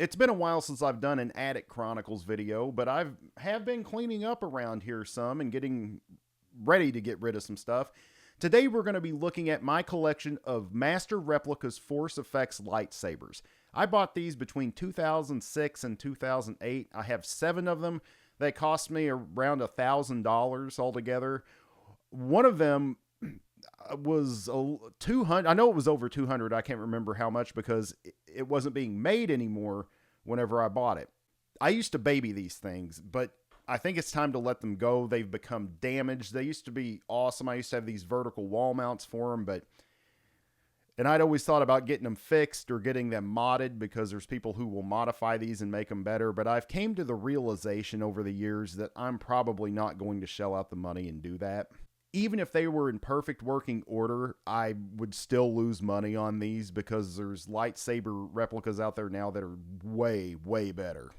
It's been a while since I've done an Attic Chronicles video, but have been cleaning up around here some and getting ready to get rid of some stuff. Today we're going to be looking at my collection of Master Replicas Force Effects lightsabers. I bought these between 2006 and 2008. I have 7 of them. They cost me around $1,000 altogether. One of them was 200. I know it was over 200. I can't remember how much because it wasn't being made anymore whenever I bought it. I used to baby these things, but I think it's time to let them go. They've become damaged. They used to be awesome. I used to have these vertical wall mounts for them, and I'd always thought about getting them fixed or getting them modded because there's people who will modify these and make them better. But I've came to the realization over the years that I'm probably not going to shell out the money and do that. Even if they were in perfect working order, I would still lose money on these because there's lightsaber replicas out there now that are way, way better.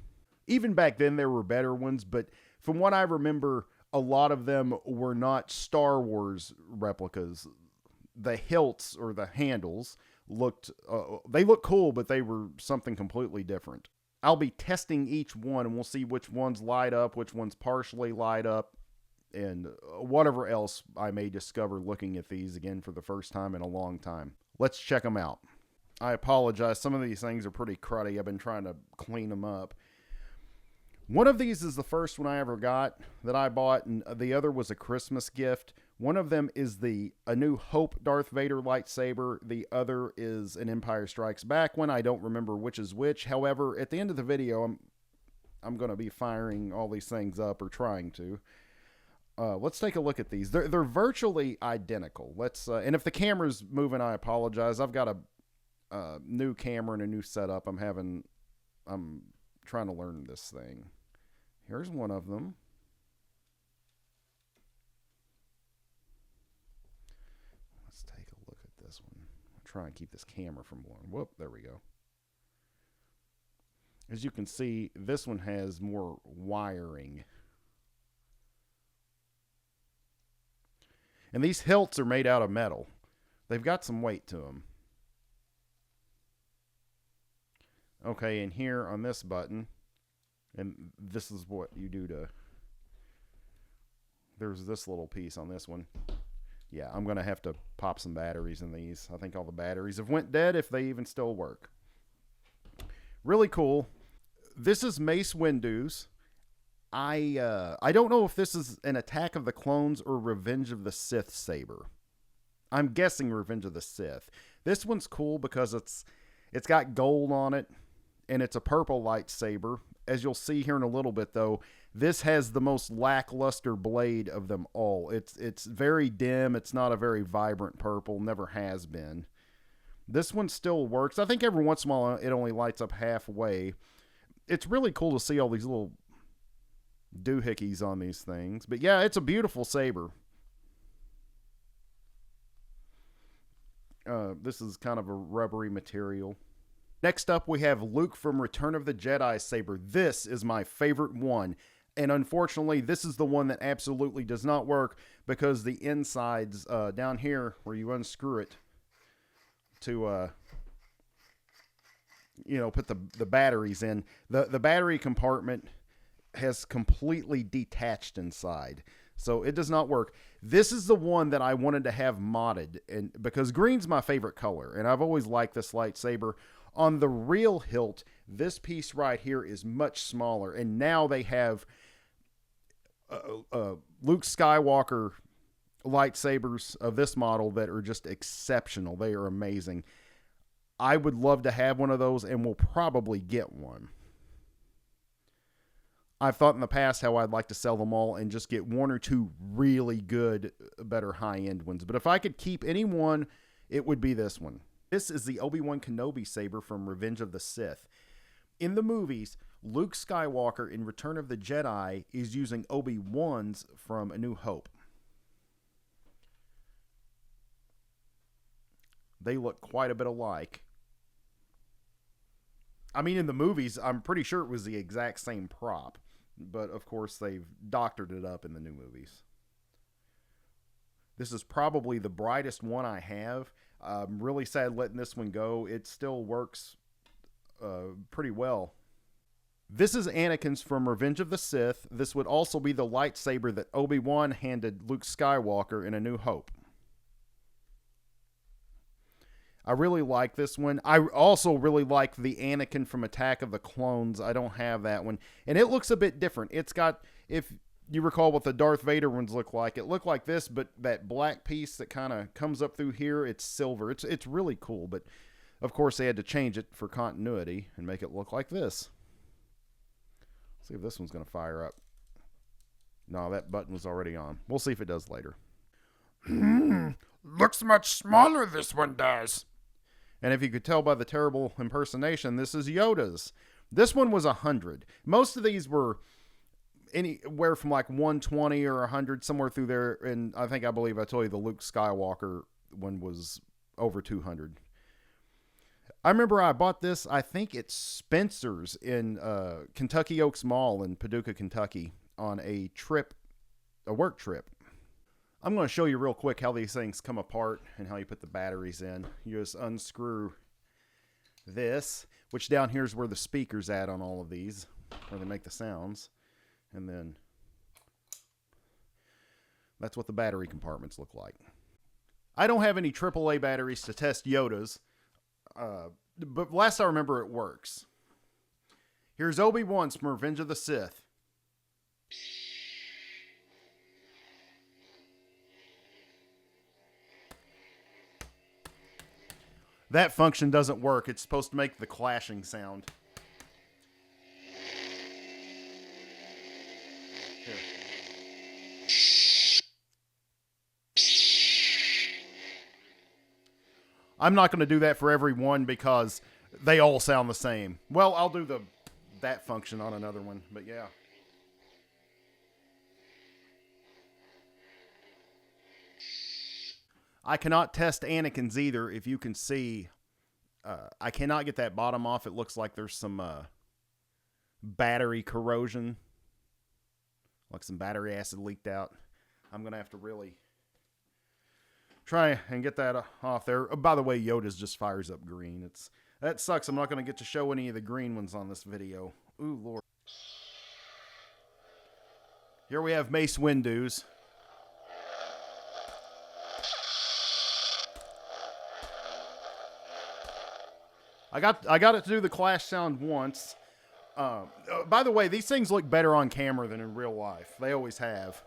Even back then, there were better ones, but from what I remember, a lot of them were not Star Wars replicas. The hilts or the handles they look cool, but they were something completely different. I'll be testing each one, and we'll see which ones light up, which ones partially light up, and whatever else I may discover looking at these again for the first time in a long time. Let's check them out. I apologize. Some of these things are pretty cruddy. I've been trying to clean them up. One of these is the first one I ever got that I bought, and the other was a Christmas gift. One of them is A New Hope Darth Vader lightsaber. The other is an Empire Strikes Back one. I don't remember which is which. However, at the end of the video, I'm going to be firing all these things up, or trying to. Let's take a look at these. They're virtually identical. And if the camera's moving, I apologize. I've got a new camera and a new setup. I'm trying to learn this thing. Here's one of them. Let's take a look at this one. I'll try and keep this camera from blowing. Whoop, there we go. As you can see, this one has more wiring. And these hilts are made out of metal. They've got some weight to them. Okay, and here on this button, and this is what you do to... There's this little piece on this one. Yeah, I'm going to have to pop some batteries in these. I think all the batteries have went dead, if they even still work. Really cool. This is Mace Windu's. I don't know if this is an Attack of the Clones or Revenge of the Sith saber. I'm guessing Revenge of the Sith. This one's cool because it's got gold on it, and it's a purple lightsaber. As you'll see here in a little bit, though, this has the most lackluster blade of them all. It's very dim. It's not a very vibrant purple. Never has been. This one still works. I think every once in a while it only lights up halfway. It's really cool to see all these little doohickeys on these things. But yeah, it's a beautiful saber. This is kind of a rubbery material. Next up, we have Luke from Return of the Jedi saber. This is my favorite one. And unfortunately, this is the one that absolutely does not work because the insides down here where you unscrew it to put the batteries in, the battery compartment has completely detached inside. So it does not work. This is the one that I wanted to have modded, and because green's my favorite color, and I've always liked this lightsaber. On the real hilt, this piece right here is much smaller, and now they have Luke Skywalker lightsabers of this model that are just exceptional. They are amazing. I would love to have one of those, and will probably get one. I've thought in the past how I'd like to sell them all and just get 1 or 2 really good, better high-end ones. But if I could keep any one, it would be this one. This is the Obi-Wan Kenobi saber from Revenge of the Sith. In the movies, Luke Skywalker in Return of the Jedi is using Obi-Wan's from A New Hope. They look quite a bit alike. I mean, in the movies, I'm pretty sure it was the exact same prop. But, of course, they've doctored it up in the new movies. This is probably the brightest one I have. I'm really sad letting this one go. It still works pretty well. This is Anakin's from Revenge of the Sith. This would also be the lightsaber that Obi-Wan handed Luke Skywalker in A New Hope. I really like this one. I also really like the Anakin from Attack of the Clones. I don't have that one. And it looks a bit different. It's got, if you recall what the Darth Vader ones look like, it looked like this, but that black piece that kind of comes up through here, it's silver. It's really cool, but of course they had to change it for continuity and make it look like this. Let's see if this one's going to fire up. No, that button was already on. We'll see if it does later. Looks much smaller, this one does. And if you could tell by the terrible impersonation, this is Yoda's. This one was 100. Most of these were anywhere from like 120 or 100, somewhere through there. And I believe I told you the Luke Skywalker one was over 200. I remember I bought this, I think it's Spencer's in Kentucky Oaks Mall in Paducah, Kentucky on a work trip. I'm going to show you real quick how these things come apart and how you put the batteries in. You just unscrew this, which down here is where the speaker's at on all of these, where they make the sounds. And then that's what the battery compartments look like. I don't have any AAA batteries to test Yoda's, but last I remember it works. Here's Obi-Wan's from Revenge of the Sith. That function doesn't work. It's supposed to make the clashing sound. Here. I'm not going to do that for every one because they all sound the same. Well, I'll do that function on another one, but yeah. I cannot test Anakin's either. If you can see, I cannot get that bottom off. It looks like there's some battery corrosion, like some battery acid leaked out. I'm going to have to really try and get that off there. Oh, by the way, Yoda's just fires up green. That sucks. I'm not going to get to show any of the green ones on this video. Ooh, Lord. Here we have Mace Windu's. I got it to do the clash sound once. By the way, these things look better on camera than in real life. They always have.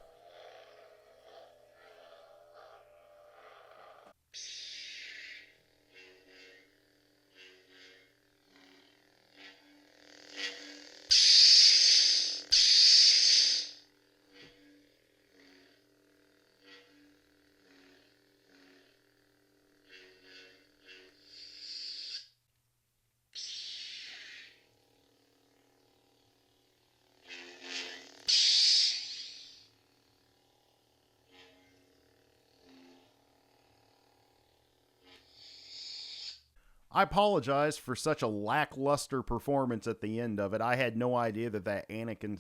I apologize for such a lackluster performance at the end of it. I had no idea that Anakin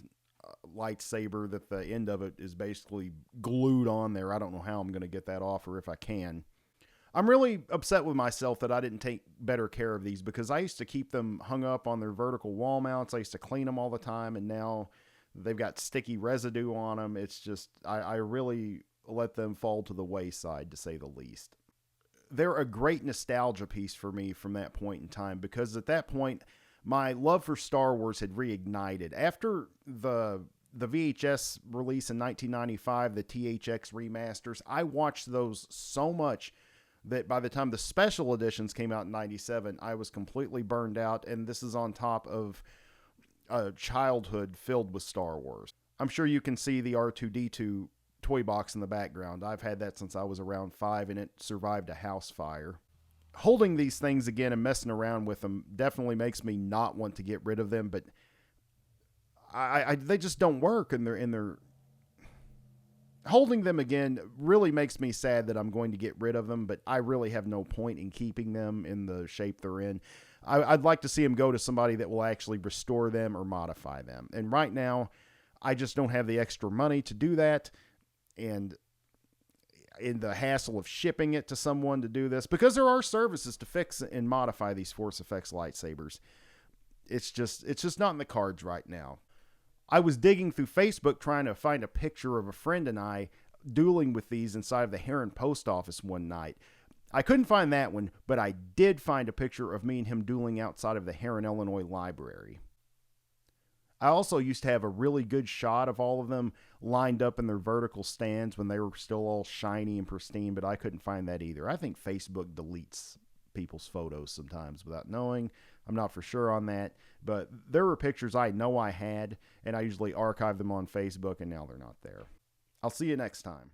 lightsaber, that the end of it is basically glued on there. I don't know how I'm going to get that off, or if I can. I'm really upset with myself that I didn't take better care of these, because I used to keep them hung up on their vertical wall mounts. I used to clean them all the time, and now they've got sticky residue on them. It's just, I really let them fall to the wayside, to say the least. They're a great nostalgia piece for me from that point in time, because at that point, my love for Star Wars had reignited. After the VHS release in 1995, the THX remasters, I watched those so much that by the time the special editions came out in 97, I was completely burned out, and this is on top of a childhood filled with Star Wars. I'm sure you can see the R2-D2 toy box in the background. I've had that since I was around 5, and it survived a house fire. Holding these things again and messing around with them definitely makes me not want to get rid of them, but they just don't work, and they're holding them again really makes me sad that I'm going to get rid of them, but I really have no point in keeping them in the shape they're in. I'd like to see them go to somebody that will actually restore them or modify them. And right now, I just don't have the extra money to do that. And in the hassle of shipping it to someone to do this, because there are services to fix and modify these Force Effects lightsabers. it's just not in the cards right now. I was digging through Facebook trying to find a picture of a friend and I dueling with these inside of the Heron post office one night. I couldn't find that one, but I did find a picture of me and him dueling outside of the Heron, Illinois library. I also used to have a really good shot of all of them lined up in their vertical stands when they were still all shiny and pristine, but I couldn't find that either. I think Facebook deletes people's photos sometimes without knowing. I'm not for sure on that, but there were pictures I know I had, and I usually archive them on Facebook, and now they're not there. I'll see you next time.